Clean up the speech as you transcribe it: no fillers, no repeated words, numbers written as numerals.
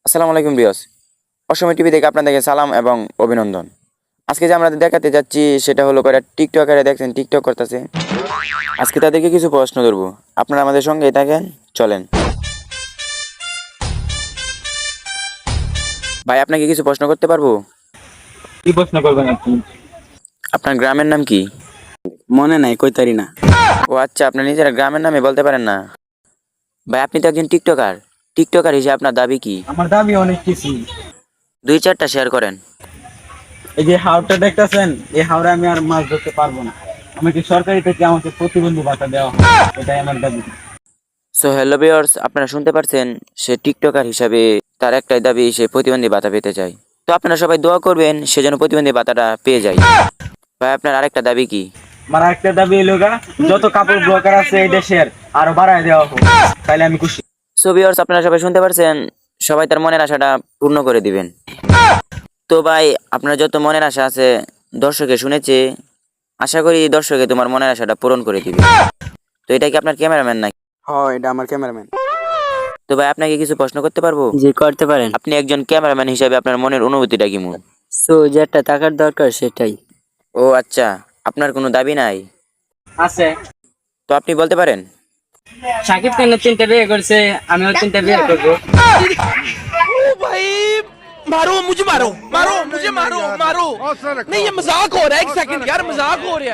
আসসালামু আলাইকুম বিয়স। অসময় টিভি থেকে আপনাদেরকে সালাম এবং অভিনন্দন। আজকে যে আমরা দেখাতে যাচ্ছি সেটা হলো কয়টা টিকটকারে দেখছেন টিকটক করতেছে। আজকে তাদেরকে কিছু প্রশ্ন ধরবো, আপনারা আমাদের সঙ্গে থাকেন, চলেন। ভাই আপনাকে কিছু প্রশ্ন করতে পারবো? কি প্রশ্ন করবেন আপনি? আপনার গ্রামের নাম কি? মনে নাই কইতারি না। ও আচ্ছা, আপনার নিজের গ্রামের নামে বলতে পারেন না? ভাই আপনি তো একজন টিকটকার, টিকটকার হিসেবে আপনার দাবি কি? আমার দাবি অনেক কিছু। দুই চারটা শেয়ার করেন। এই যে হাওড়টা দেখতেছেন, এই হাওড়ে আমি আর মাছ ধরতে পারবো না। আমাকে সরকারি থেকে আমাকে প্রতিবন্ধী ভাতা দেওয়া হয়, এটাই আমার দাবি। সো হ্যালো ভিউয়ার্স, আপনারা শুনতে পারছেন, সে টিকটকার হিসাবে তার একটাই দাবি, সে প্রতিবন্ধী ভাতা পেতে চায়। তো আপনারা সবাই দোয়া করবেন সে যেন প্রতিবন্ধী ভাতাটা পেয়ে যায়। ভাই আপনার আরেকটা দাবি কি? আমার একটা দাবি এলো যত কাপড় ব্লগার আছে এই দেশের আরো বাড়ায় দেওয়া হোক, তাইলে আমি খুশি। সো ভিউয়ার্স, আপনারা সবাই শুনতে পারছেন, সবাই তার মনের আশাটা পূর্ণ করে দিবেন। তো ভাই আপনার যত মনের আশা আছে দর্শকে শুনেছে, আশা করি দর্শকে তোমার মনের আশাটা পূরণ করে দিবে। তো এটা কি আপনার ক্যামেরাম্যান নাকি? এটা আমার ক্যামেরাম্যান। তো ভাই আপনাকে কিছু প্রশ্ন করতে পারবো? জি করতে পারেন। আপনি একজন ক্যামেরাম্যান হিসাবে আপনার মনের অনুভূতিটা কি মন? যেটা টাকার দরকার সেটাই। ও আচ্ছা, আপনার কোনো দাবি নাই? আছে। তো আপনি বলতে পারেন। সাকিব খান 3টা বিয়ে করছে, আমিও 3টা বিয়ে করবো। ओ भाई मारो मुझे मारो मारो मुझे मारो मारो नहीं ये मजाक हो रहा है एक सेकंड यार मजाक हो रहा है